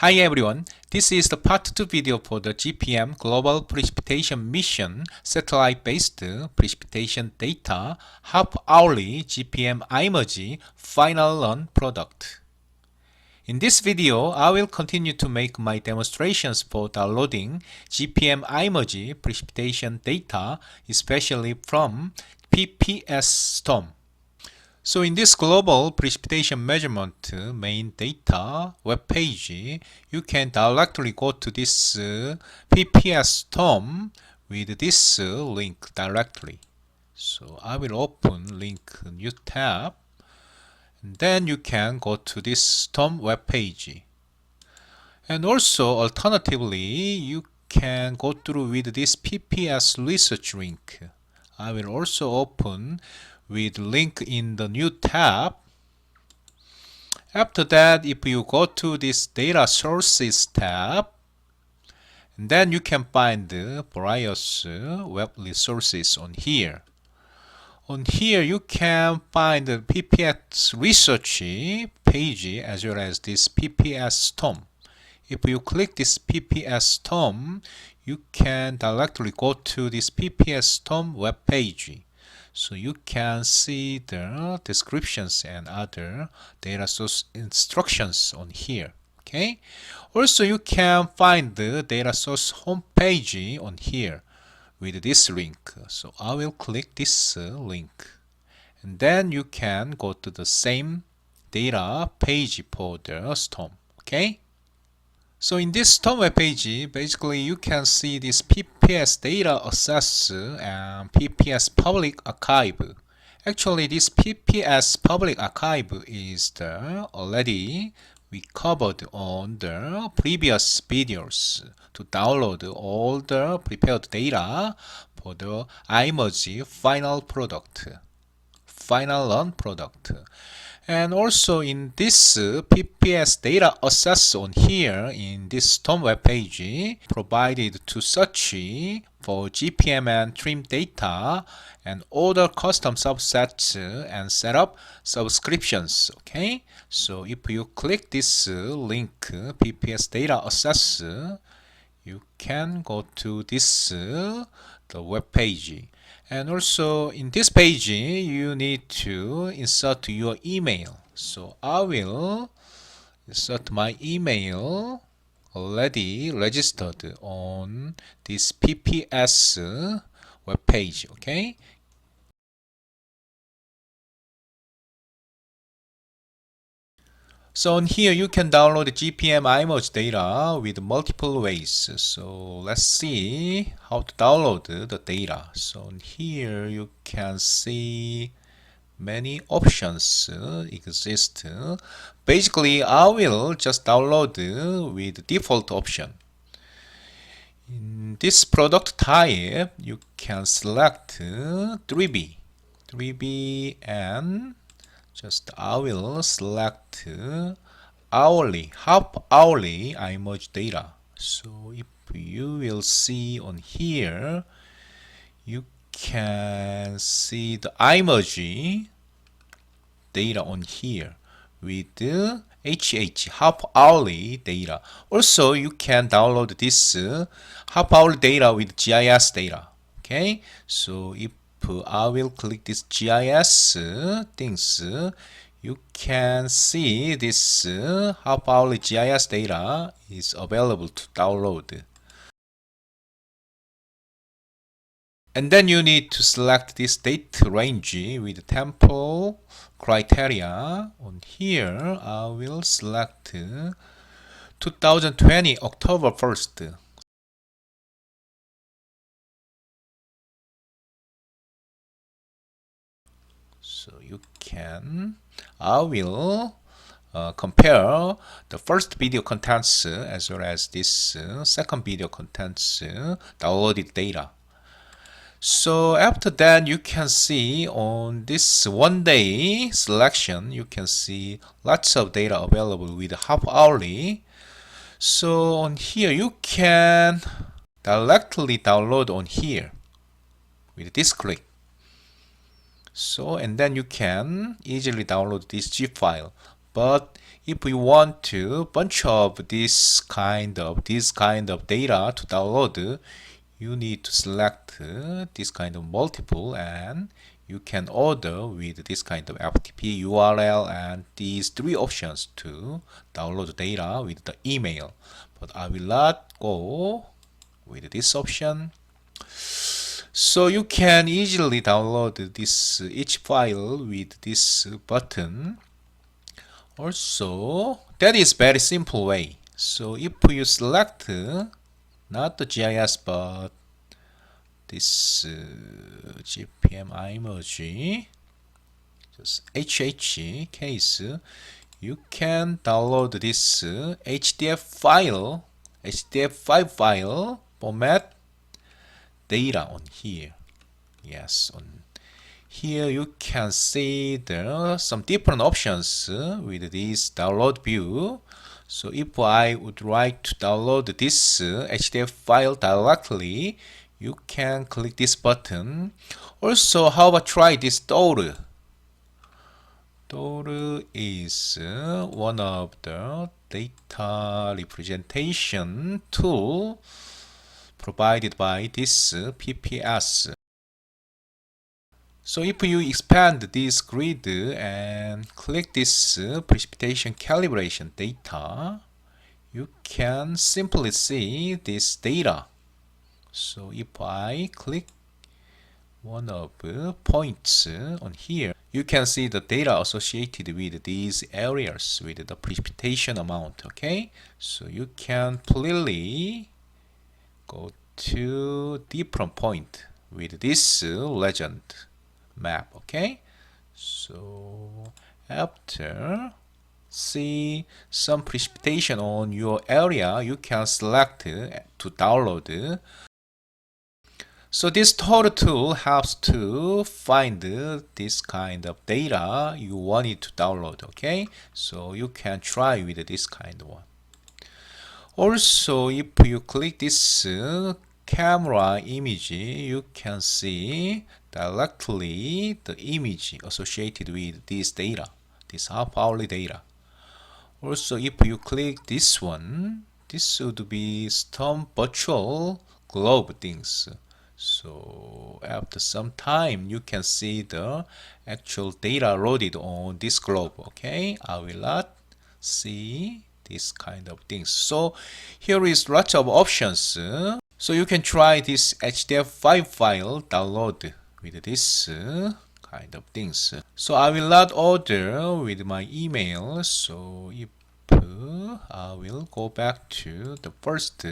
Hi everyone, this is the part 2 video for the GPM Global Precipitation Mission satellite-based precipitation data half-hourly GPM IMERG final run product. In this video, I will continue to make my demonstrations for downloading GPM IMERG precipitation data, especially from PPS STORM. So in this global precipitation measurement main data web page, you can directly go to this PPS STORM with this link directly. So I will open link new tab, and then you can go to this STORM web page. And also alternatively, you can go through with this PPS research link. I will also open with link in the new tab. After that, if you go to this data sources tab, then you can find various web resources on here. On here, you can find the PPS research page as well as this PPS STORM. If you click this PPS STORM, you can directly go to this PPS STORM web page. So you can see the descriptions and other data source instructions on here. Okay. Also, you can find the data source homepage on here with this link. So I will click this link, and then you can go to the same data page for the STORM. Okay. So in this STORM web page, basically you can see this PPS Data Assessor and PPS Public Archive. Actually, this PPS Public Archive is already we covered on the previous videos to download all the prepared data for the IMERG final run product. And also in this PPS data assessor on here in this STORM web page provided to search for GPM and trim data and order custom subsets and set up subscriptions. Okay, so if you click this link PPS data assessor, you can go to this the web page. And also in this page, you need to insert your email. So I will insert my email already registered on this PPS web page. Okay. So on here you can download the GPM IMERG data with multiple ways. So let's see how to download the data. So on here you can see many options exist. Basically I will just download with default option. In this product type you can select 3B and just I will select hourly, half-hourly IMERG data. So if you will see on here, you can see the IMERG data on here with the HH, half-hourly data. Also, you can download this half-hourly data with GIS data. Okay, so if I will click this GIS things, you can see this half-hourly GIS data is available to download. And then you need to select this date range with temporal criteria. On here, I will select 2020 October 1st. So you can, I will compare the first video contents as well as this second video contents downloaded data. So after that, you can see on this 1 day selection, you can see lots of data available with half-hourly. So on here, you can directly download on here with this click. So, and then you can easily download this zip file. But if we want to bunch of this kind of data to download, you need to select this kind of multiple, and you can order with this kind of FTP URL and these three options to download data with the email. But I will not go with this option. So you can easily download this each file with this button. Also, that is very simple way. So if you select not the GIS but this GPM IMERG just HH case, you can download this HDF file format data on here. Yes, on here you can see there are some different options with this download view. So if I would like to download this HDF file directly, you can click this button. Also, how about try this DOR? DOR is one of the data representation tool provided by this PPS. So if you expand this grid and click this precipitation calibration data, you can simply see this data. So if I click one of the points on here, you can see the data associated with these areas with the precipitation amount. Okay, so you can clearly go to different point with this legend map. Okay, so after see some precipitation on your area, you can select to download. So this total tool helps to find this kind of data you wanted to download. Okay, so you can try with this kind of one. Also, if you click this camera image, you can see directly the image associated with this data, this half-hourly data. Also, if you click this one, this would be storm virtual globe things. So after some time, you can see the actual data loaded on this globe. Okay, I will not see this kind of things. So here is lots of options. So you can try this HDF file download with this kind of things. So I will not order with my email. So if I will go back to the first.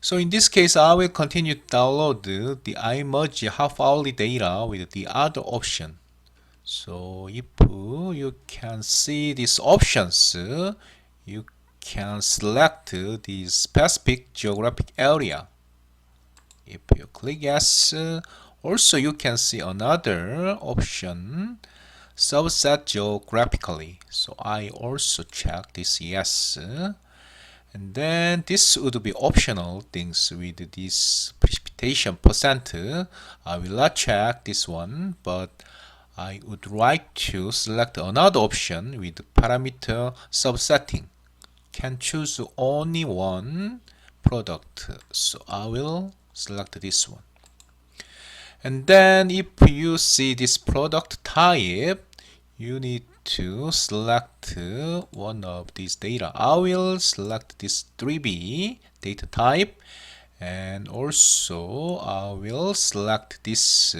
So in this case, I will continue to download the IMERG half-hourly data with the other option. So if you can see these options, you can select the specific geographic area. If you click yes, also you can see another option, subset geographically. So I also check this yes. And then this would be optional things with this precipitation percent. I will not check this one, but I would like to select another option with parameter subsetting. Can choose only one product, so I will select this one. And then if you see this product type, you need to select one of these data. I will select this 3B data type, and also I will select this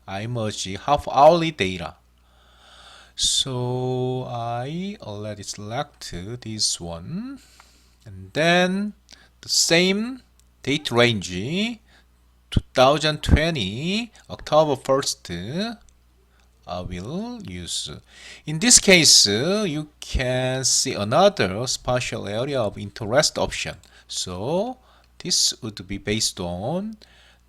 IMERG half-hourly data. So I already select this one, and then the same date range 2020 October 1st I will use. In this case, you can see another spatial area of interest option. So this would be based on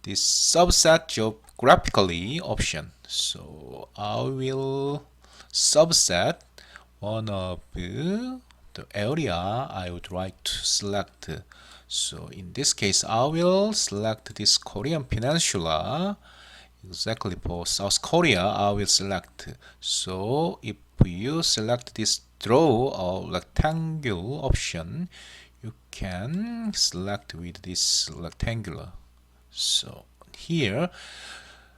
this subset geographically option. So I will subset one of the area I would like to select. So in this case, I will select this Korean Peninsula. Exactly for South Korea, I will select. So if you select this draw a rectangle option, you can select with this rectangular. So here,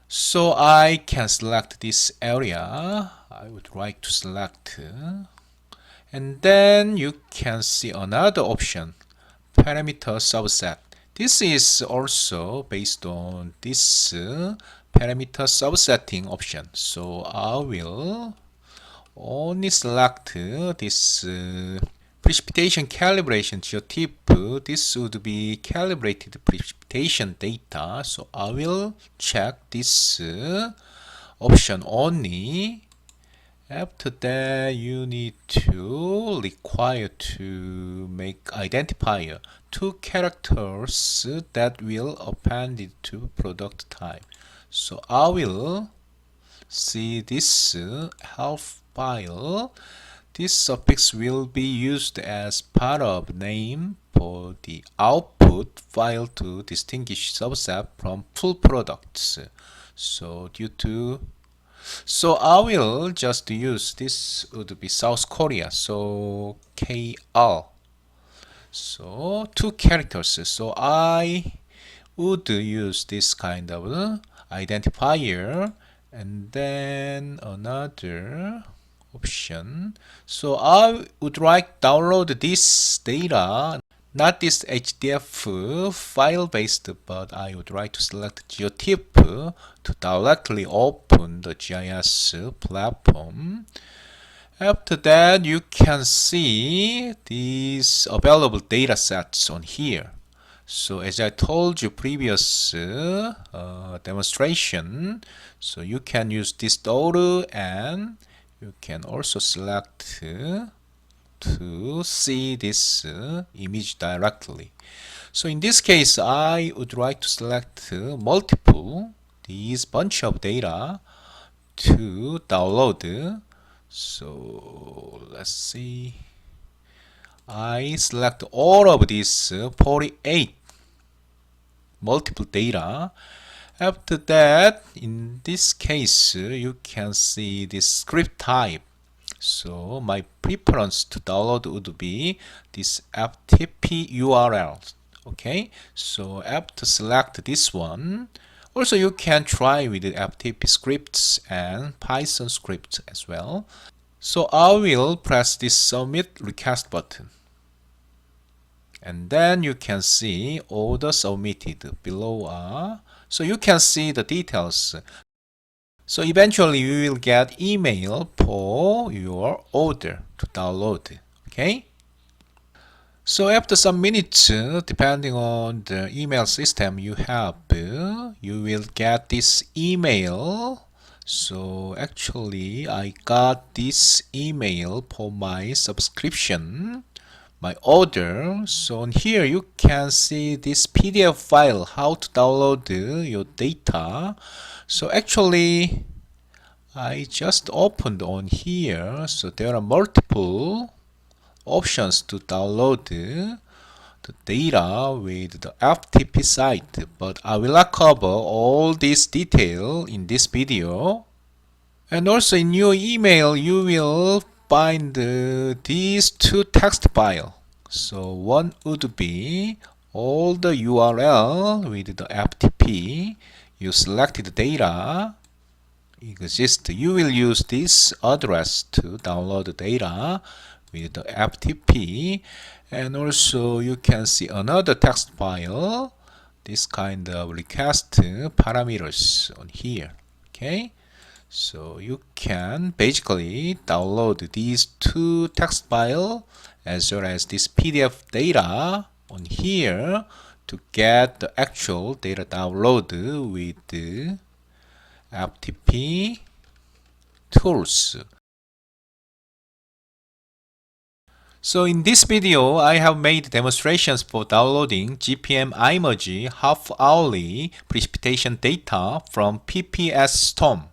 so I can select this area. I would like to select, and then you can see another option, parameter subset. This is also based on this parameter subsetting option. So I will only select this precipitation calibration geotype. This would be calibrated precipitation data. So I will check this option only. After that, you need to require to make identifier, 2 characters that will append it to product type. So I will see this health file. This suffix will be used as part of name for the output file to distinguish subset from full products. So I will just use this would be South Korea. So KR. So 2 characters. So I would use this kind of identifier, and then another option. So I would like download this data, not this HDF file based, but I would like to select geotype to directly open the GIS platform. After that, you can see these available data sets on here. So as I told you previous demonstration, so you can use this tool, and you can also select to see this image directly. So in this case, I would like to select multiple these bunch of data to download. So let's see. I select all of these 48 multiple data. After that, in this case, you can see this script type. So my preference to download would be this FTP URL. Okay, so after select this one, also you can try with the FTP scripts and Python scripts as well. So I will press this submit request button. And then you can see order submitted below are. So you can see the details. So eventually you will get email for your order to download. Okay. So after some minutes, depending on the email system you have, you will get this email. So actually I got this email for my subscription, my order. So on here you can see this PDF file, how to download your data. So actually I just opened on here. So there are multiple options to download the data with the FTP site, but I will not cover all this detail in this video. And also in your email you will find these 2 text files. So one would be all the URL with the FTP. You selected the data exists. You will use this address to download the data with the FTP. And also you can see another text file, this kind of request parameters on here. Okay, so you can basically download these 2 text files as well as this PDF data on here to get the actual data download with the FTP tools. So in this video, I have made demonstrations for downloading GPM IMERG half-hourly precipitation data from PPS STORM.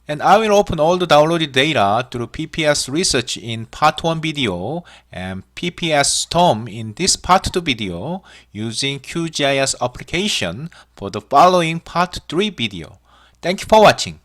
And I will open all the downloaded data through PPS research in part 1 video and PPS STORM in this part 2 video using QGIS application for the following part 3 video. Thank you for watching.